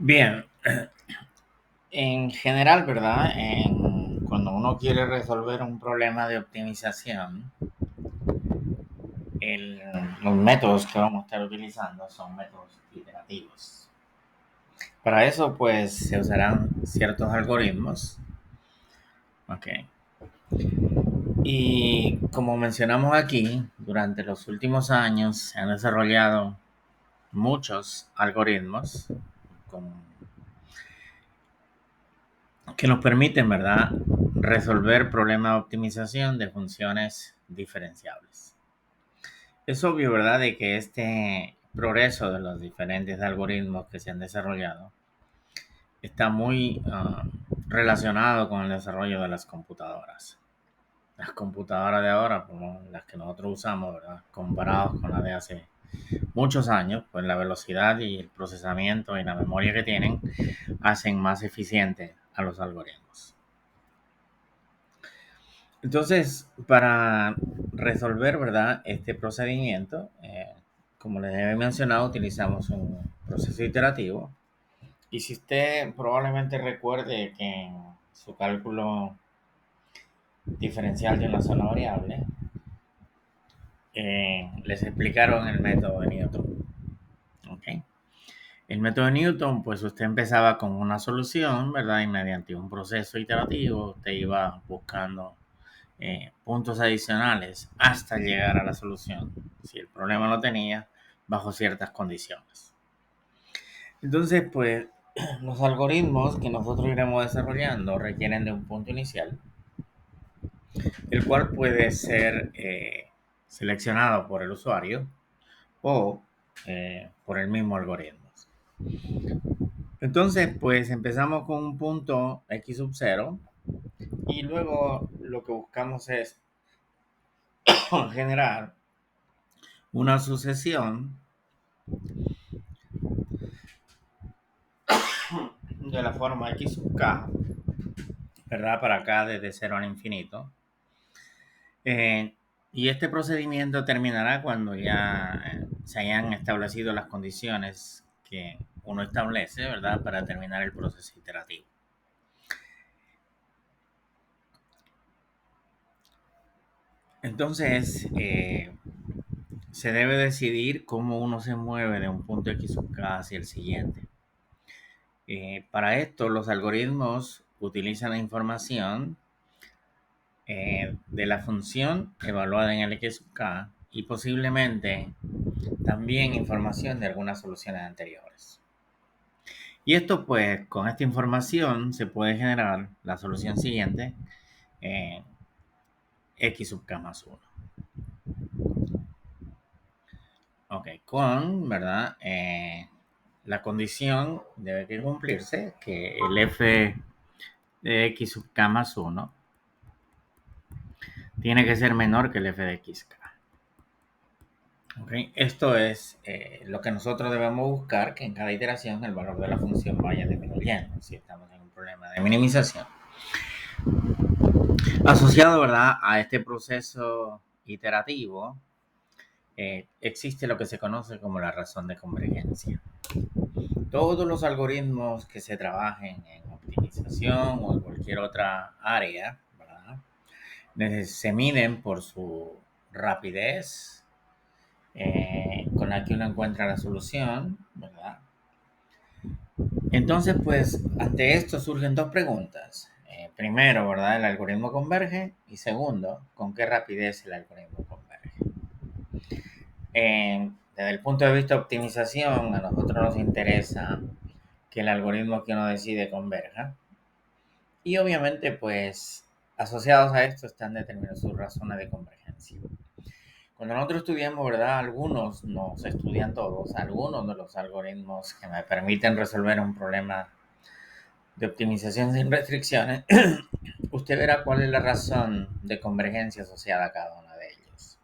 Bien, en general, ¿verdad? Cuando uno quiere resolver un problema de optimización, el- los métodos que vamos a estar utilizando son métodos iterativos. Para eso, pues, se usarán ciertos algoritmos. Ok. Y como mencionamos aquí, durante los últimos años se han desarrollado muchos algoritmos con que nos permiten, ¿verdad?, resolver problemas de optimización de funciones diferenciables. Es obvio, ¿verdad?, de que este progreso de los diferentes algoritmos que se han desarrollado está muy relacionado con el desarrollo de las computadoras. Las computadoras de ahora, como las que nosotros usamos, ¿verdad?, comparados con las de hace muchos años, pues la velocidad y el procesamiento y la memoria que tienen hacen más eficiente a los algoritmos. Entonces, para resolver, ¿verdad?, este procedimiento, como les he mencionado, utilizamos un proceso iterativo. Y si usted probablemente recuerde que en su cálculo diferencial de una sola variable, les explicaron el método de Newton. ¿Ok? El método de Newton, pues usted empezaba con una solución, ¿verdad? Y mediante un proceso iterativo, usted iba buscando puntos adicionales hasta llegar a la solución, si el problema lo tenía, bajo ciertas condiciones. Entonces, pues, los algoritmos que nosotros iremos desarrollando requieren de un punto inicial, el cual puede ser seleccionado por el usuario o por el mismo algoritmo. Entonces, pues empezamos con un punto x sub 0 y luego lo que buscamos es generar una sucesión de la forma x sub k, ¿verdad? Para k desde 0 al infinito. Y este procedimiento terminará cuando ya se hayan establecido las condiciones que uno establece, ¿verdad? Para terminar el proceso iterativo. Entonces, se debe decidir cómo uno se mueve de un punto x sub k hacia el siguiente. Para esto, los algoritmos utilizan la información de la función evaluada en el x sub k y posiblemente también información de algunas soluciones anteriores. Y esto, pues, con esta información se puede generar la solución siguiente, x sub k más 1. Ok, ¿verdad? La condición debe que cumplirse que el f de x sub k más 1 tiene que ser menor que el f de xk. Okay. Esto es lo que nosotros debemos buscar, que en cada iteración el valor de la función vaya disminuyendo si estamos en un problema de minimización. Asociado, ¿verdad?, a este proceso iterativo, existe lo que se conoce como la razón de convergencia. Todos los algoritmos que se trabajen en optimización o en cualquier otra área, ¿verdad?, se miden por su rapidez con la que uno encuentra la solución, ¿verdad? Entonces, pues, ante esto surgen dos preguntas. Primero, ¿verdad?, ¿el algoritmo converge? Y segundo, ¿con qué rapidez el algoritmo converge? Desde el punto de vista de optimización, a nosotros nos interesa que el algoritmo que uno decide converja. Y obviamente, pues, asociados a esto están determinadas sus razones de convergencia. Cuando nosotros estudiamos, ¿verdad?, algunos, no se estudian todos, algunos de los algoritmos que me permiten resolver un problema de optimización sin restricciones, usted verá cuál es la razón de convergencia asociada a cada uno de ellos.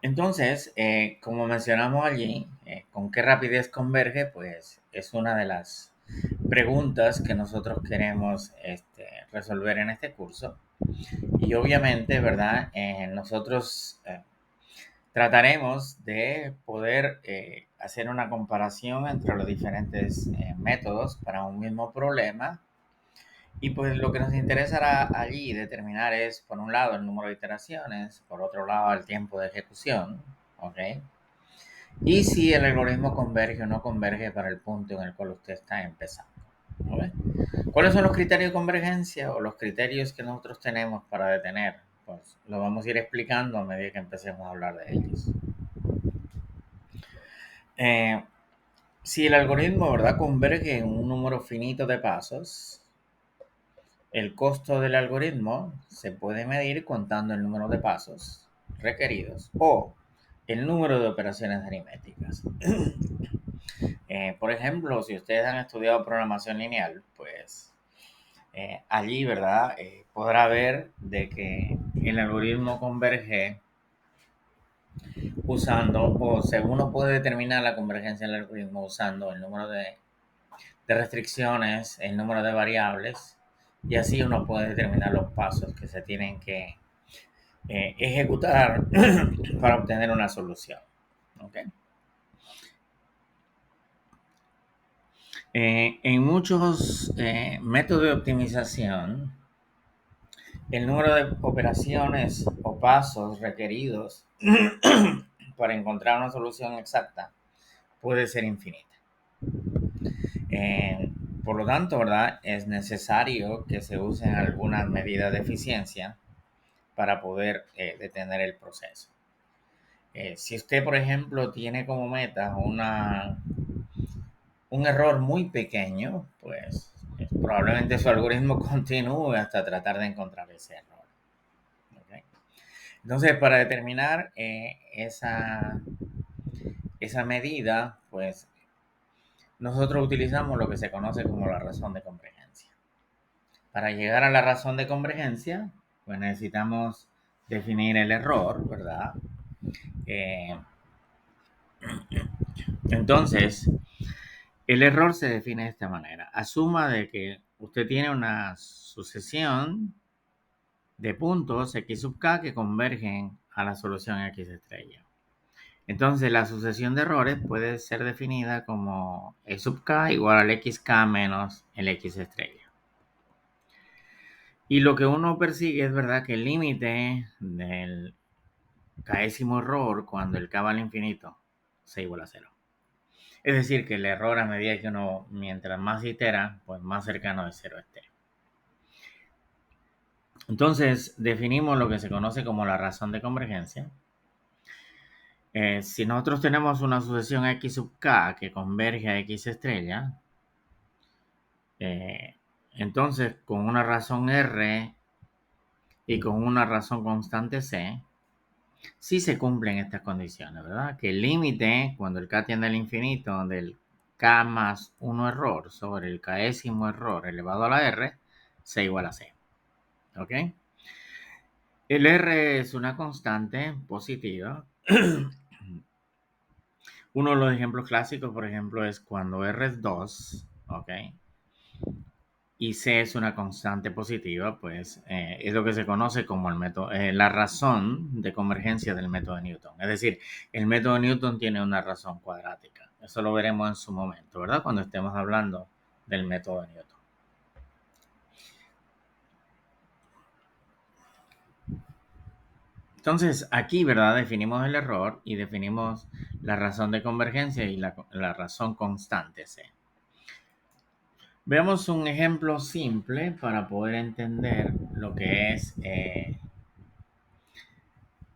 Entonces, como mencionamos allí, ¿con qué rapidez converge? Pues es una de las preguntas que nosotros queremos resolver en este curso. Y obviamente, ¿verdad? Nosotros trataremos de poder hacer una comparación entre los diferentes métodos para un mismo problema. Y pues lo que nos interesará allí determinar es, por un lado, el número de iteraciones, por otro lado, el tiempo de ejecución, ¿ok? Y si el algoritmo converge o no converge para el punto en el cual usted está empezando, ¿ok? ¿Cuáles son los criterios de convergencia o los criterios que nosotros tenemos para detener? Pues lo vamos a ir explicando a medida que empecemos a hablar de ellos. Si el algoritmo, ¿verdad?, converge en un número finito de pasos, el costo del algoritmo se puede medir contando el número de pasos requeridos o el número de operaciones aritméticas. Por ejemplo, si ustedes han estudiado programación lineal, pues allí, ¿verdad?, podrá ver de que el algoritmo converge usando, o según uno puede determinar la convergencia del algoritmo usando el número de restricciones, el número de variables, y así uno puede determinar los pasos que se tienen que ejecutar para obtener una solución. ¿Okay? En muchos métodos de optimización, el número de operaciones o pasos requeridos para encontrar una solución exacta puede ser infinita. Por lo tanto, ¿verdad?, es necesario que se usen algunas medidas de eficiencia para poder detener el proceso. Si usted, por ejemplo, tiene como meta un error muy pequeño, pues probablemente su algoritmo continúe hasta tratar de encontrar ese error. ¿Okay? Entonces, para determinar esa medida, pues nosotros utilizamos lo que se conoce como la razón de convergencia. Para llegar a la razón de convergencia, pues necesitamos definir el error, ¿verdad? Entonces, el error se define de esta manera. Asuma de que usted tiene una sucesión de puntos x sub k que convergen a la solución x estrella. Entonces, la sucesión de errores puede ser definida como e sub k igual al xk menos el x estrella. Y lo que uno persigue es, verdad, que el límite del késimo error cuando el k va al infinito sea igual a 0. Es decir, que el error, a medida que uno, mientras más itera, pues más cercano de 0 esté. Entonces, definimos lo que se conoce como la razón de convergencia. Si nosotros tenemos una sucesión x sub k que converge a x estrella, entonces con una razón r y con una razón constante c, sí se cumplen estas condiciones, ¿verdad? Que el límite, cuando el k tiende al infinito, del k más 1 error sobre el késimo error elevado a la r, sea igual a c. ¿Ok? El r es una constante positiva. Uno de los ejemplos clásicos, por ejemplo, es cuando r es 2, ¿ok? Y c es una constante positiva, pues es lo que se conoce como el método, la razón de convergencia del método de Newton. Es decir, el método de Newton tiene una razón cuadrática. Eso lo veremos en su momento, ¿verdad? Cuando estemos hablando del método de Newton. Entonces, aquí, ¿verdad?, definimos el error y definimos la razón de convergencia y la razón constante C. Veamos un ejemplo simple para poder entender lo que es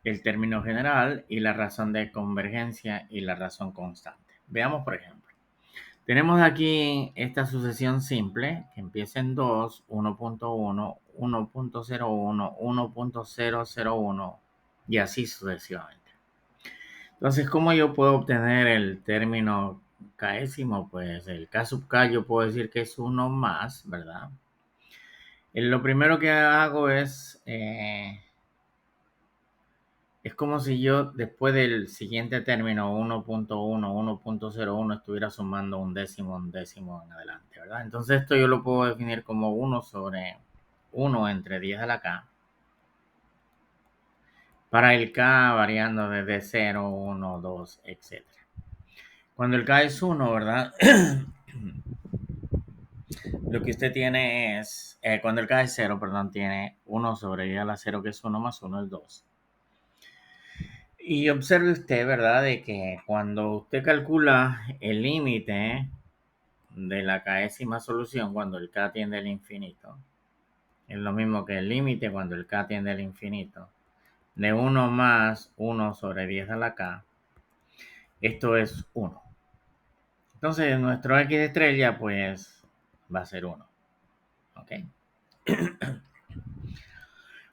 el término general y la razón de convergencia y la razón constante. Veamos, por ejemplo. Tenemos aquí esta sucesión simple que empieza en 2, 1.1, 1.01, 1.001 y así sucesivamente. Entonces, ¿cómo yo puedo obtener el término késimo? Pues el k sub k yo puedo decir que es 1 más, ¿verdad? Lo primero que hago es como si yo después del siguiente término 1.1, 1.01 estuviera sumando un décimo en adelante, ¿verdad? Entonces esto yo lo puedo definir como 1 sobre 1 entre 10 a la k para el K variando desde 0, 1, 2, etc. Cuando el K es 1, ¿verdad? Lo que usted tiene es, cuando el K es 0, perdón, tiene 1 sobre 10 a la 0, que es 1 más 1 es 2. Y observe usted, ¿verdad? De que cuando usted calcula el límite de la késima solución, cuando el K tiende al infinito, es lo mismo que el límite cuando el K tiende al infinito, de 1 más 1 sobre 10 a la K, esto es 1. Entonces, nuestro X de estrella, pues, va a ser 1. ¿Ok?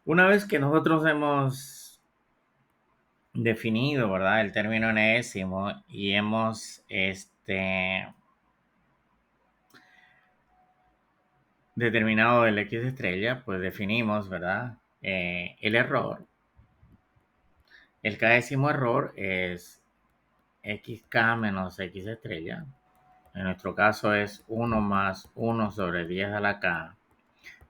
Una vez que nosotros hemos definido, ¿verdad? El término enésimo y hemos, determinado el X de estrella, pues definimos, ¿verdad? El error. El késimo error es xk menos X de estrella. En nuestro caso es 1 más 1 sobre 10 a la K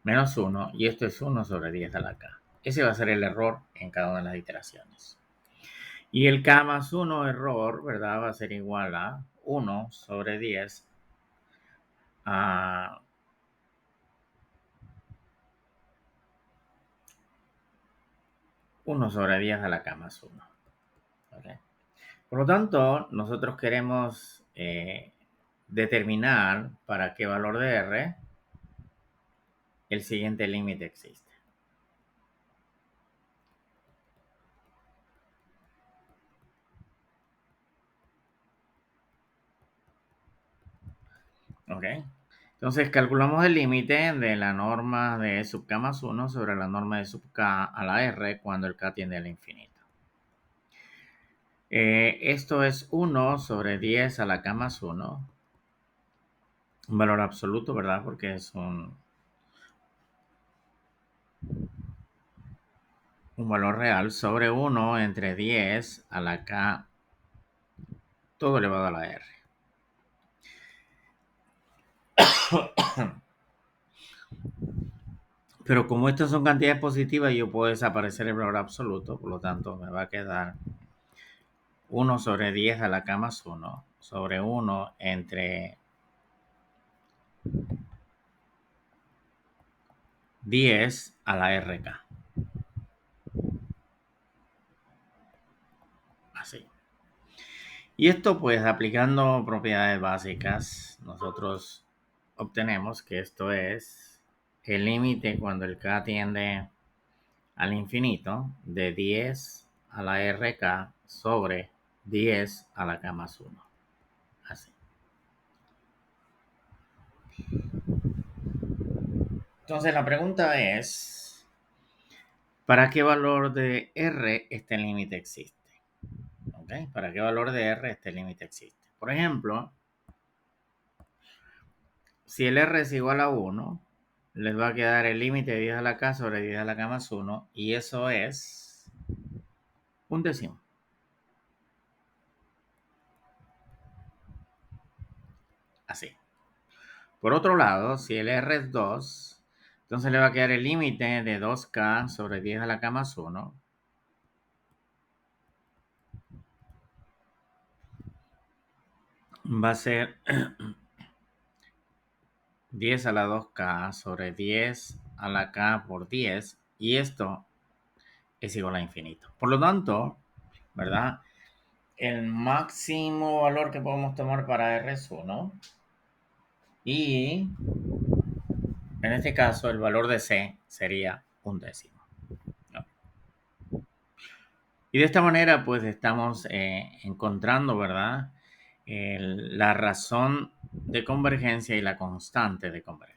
menos 1, y esto es 1 sobre 10 a la K. Ese va a ser el error en cada una de las iteraciones. Y el K más 1 error, ¿verdad? Va a ser igual a 1 sobre 10 a 1 sobre 10 a la K más 1. ¿Okay? Por lo tanto, nosotros queremos determinar para qué valor de R el siguiente límite existe. ¿Ok? Entonces calculamos el límite de la norma de sub k más 1 sobre la norma de sub k a la R cuando el k tiende al infinito. Esto es 1 sobre 10 a la k más 1. Un valor absoluto, ¿verdad? Porque es un valor real sobre 1 entre 10 a la k todo elevado a la R. Pero como estas son cantidades positivas, yo puedo desaparecer el valor absoluto, por lo tanto me va a quedar 1 sobre 10 a la k más 1 sobre 1 entre 10 a la RK. Así. Y esto pues aplicando propiedades básicas, nosotros obtenemos que esto es el límite cuando el K tiende al infinito de 10 a la RK sobre 10 a la K más 1. Así. Entonces la pregunta es, ¿para qué valor de R este límite existe? ¿Okay? ¿Para qué valor de R este límite existe? Por ejemplo, si el R es igual a 1, les va a quedar el límite de 10 a la K sobre 10 a la K más 1, y eso es un décimo. Así. Por otro lado, si el R es 2, entonces le va a quedar el límite de 2K sobre 10 a la K más 1. Va a ser 10 a la 2K sobre 10 a la K por 10. Y esto es igual a infinito. Por lo tanto, ¿verdad? El máximo valor que podemos tomar para R es 1. Y en este caso, el valor de C sería un décimo. ¿No? Y de esta manera, pues estamos encontrando, ¿verdad? La razón de convergencia y la constante de convergencia.